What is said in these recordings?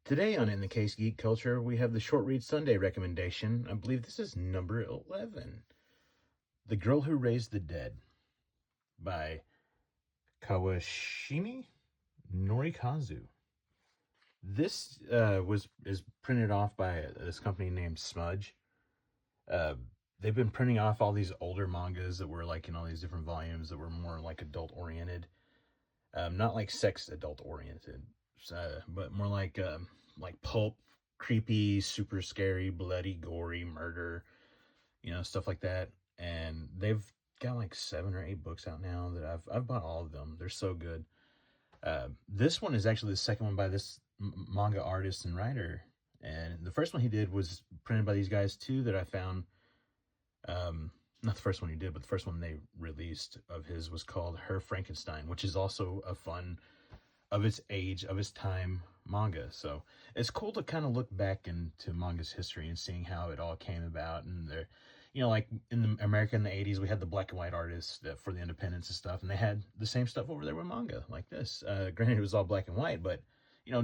Today on In the Case Geek Culture, we have the Short Read Sunday recommendation. I believe this is number 11. The Girl Who Raised the Dead by Kawashimi Norikazu. This is printed off by this company named Smudge. They've been printing off all these older mangas that were like in all these different volumes that were more like adult oriented. Not like sex adult oriented, but more like pulp, creepy, super scary, bloody, gory, murder, stuff like that. And they've got like 7 or 8 books out now that I've bought all of them. They're so good. This one is actually the second one by this manga artist and writer, and the first one he did was printed by these guys too that I found. Not the first one he did, but the first one they released of his was called Her Frankenstein, which is also a fun, of its age, of its time manga. So it's cool to kind of look back into manga's history and seeing how it all came about. And they're, like in America in the 80s, we had the black and white artists for the independents and stuff, and they had the same stuff over there with manga like this. Granted, it was all black and white, but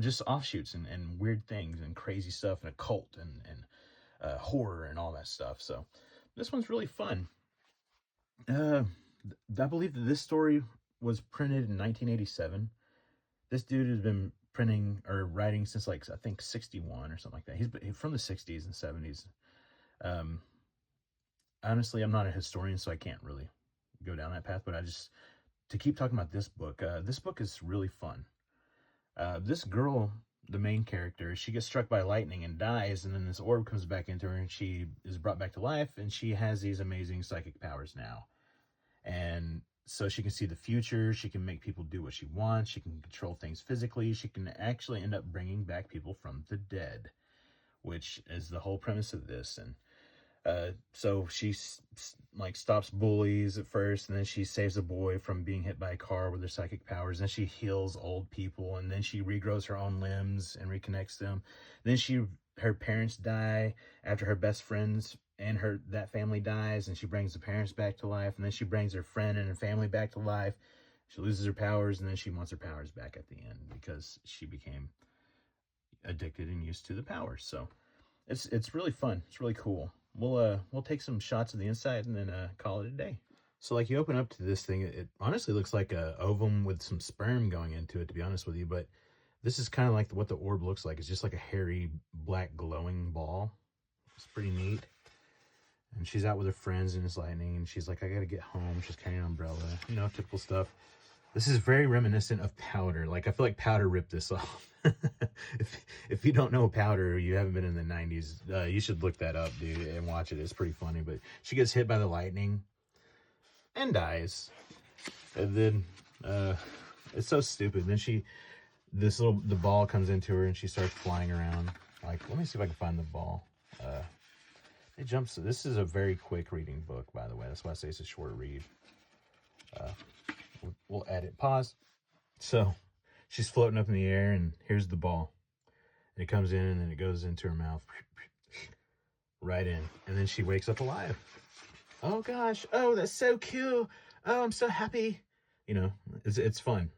just offshoots and weird things and crazy stuff and occult and horror and all that stuff. So this one's really fun. I believe that this story was printed in 1987. This dude has been printing or writing since like I think 61 or something like that. He's from the 60s and 70s. Honestly, I'm not a historian, so I can't really go down that path. But to keep talking about this book is really fun. This girl, the main character, she gets struck by lightning and dies, and then this orb comes back into her, and she is brought back to life, and she has these amazing psychic powers now. And so she can see the future, she can make people do what she wants, she can control things physically, she can actually end up bringing back people from the dead, which is the whole premise of this. And so she stops bullies at first, and then she saves a boy from being hit by a car with her psychic powers, and then she heals old people, and then she regrows her own limbs and reconnects them. Then her parents die after her best friends and that family dies, and she brings the parents back to life, and then she brings her friend and her family back to life. She loses her powers, and then she wants her powers back at the end because she became addicted and used to the powers. So it's really fun. It's really cool. We'll take some shots of the inside and then call it a day. So like you open up to this thing, it honestly looks like a ovum with some sperm going into it, to be honest with you. But this is kind of like what the orb looks like. It's just like a hairy black glowing ball. It's pretty neat. And she's out with her friends and it's lightning, and she's like, I gotta get home. She's carrying an umbrella, typical stuff. This is very reminiscent of Powder. Like, I feel like Powder ripped this off. If you don't know Powder, you haven't been in the 90s, you should look that up, dude, and watch it. It's pretty funny. But she gets hit by the lightning and dies. And then it's so stupid. Then the ball comes into her and she starts flying around. Like, let me see if I can find the ball. It jumps. This is a very quick reading book, by the way. That's why I say it's a short read. We'll edit pause. So she's floating up in the air, and here's the ball. And it comes in, and then it goes into her mouth. Right in. And then she wakes up alive. Oh, gosh. Oh, that's so cool. Oh, I'm so happy. It's fun.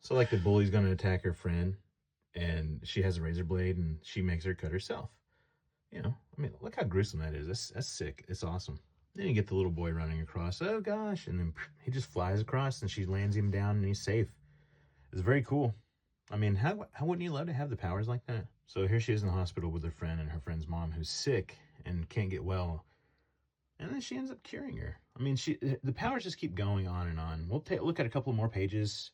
So, like, the bully's going to attack her friend, and she has a razor blade, and she makes her cut herself. Look how gruesome that is. That's sick. It's awesome. Then you get the little boy running across. Oh, gosh. And then he just flies across, and she lands him down, and he's safe. It's very cool. I mean, how wouldn't you love to have the powers like that? So here she is in the hospital with her friend and her friend's mom, who's sick and can't get well. And then she ends up curing her. I mean, the powers just keep going on and on. We'll look at a couple more pages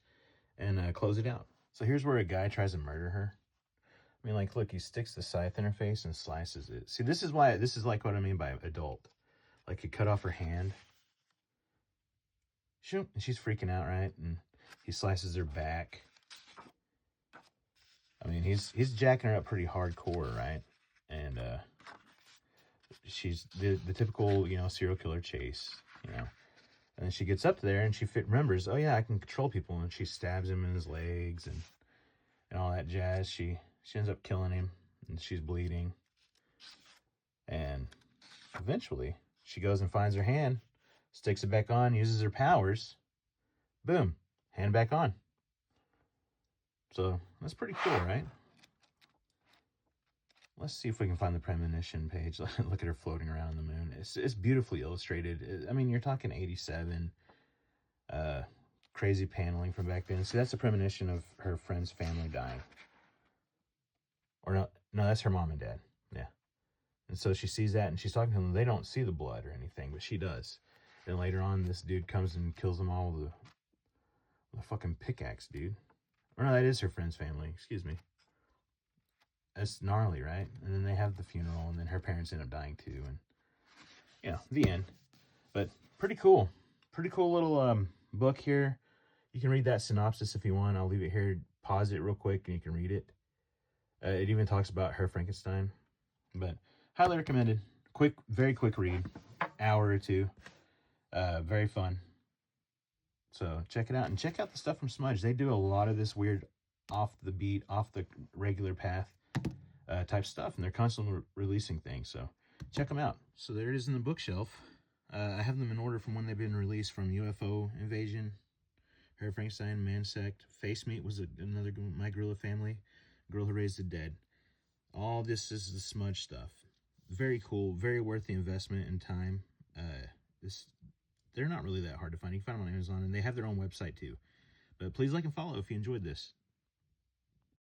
and close it out. So here's where a guy tries to murder her. I mean, like, look, he sticks the scythe in her face and slices it. See, this is like what I mean by adult. Like, he cut off her hand. Shoot, and she's freaking out, right? And he slices her back. I mean, he's jacking her up pretty hardcore, right? And she's the typical, serial killer chase, And then she gets up there and she remembers, oh yeah, I can control people, and she stabs him in his legs and all that jazz. She ends up killing him, and she's bleeding. And eventually, she goes and finds her hand, sticks it back on, uses her powers. Boom, hand back on. So that's pretty cool, right? Let's see if we can find the premonition page. Look at her floating around the moon. It's beautifully illustrated. I mean, you're talking 87. Crazy paneling from back then. See, that's the premonition of her friend's family dying. Or no, that's her mom and dad. Yeah. And so she sees that, and she's talking to them. They don't see the blood or anything, but she does. Then later on, this dude comes and kills them all with a fucking pickaxe, dude. Or no, that is her friend's family. Excuse me. That's gnarly, right? And then they have the funeral, and then her parents end up dying too, and the end. But pretty cool. Pretty cool little book here. You can read that synopsis if you want. I'll leave it here. Pause it real quick, and you can read it. It even talks about her Frankenstein. But highly recommended. Quick, very quick read. Hour or two. Very fun. So check it out. And check out the stuff from Smudge. They do a lot of this weird off the beat, off the regular path type stuff. And they're constantly releasing things. So check them out. So there it is in the bookshelf. I have them in order from when they've been released, from UFO Invasion, Her Frankenstein, Mansect, Face Meat was another My Gorilla Family, Girl Who Raised the Dead. All this is the Smudge stuff. Very cool, very worth the investment and time. They're not really that hard to find. You can find them on Amazon, and they have their own website too. But please like and follow if you enjoyed this.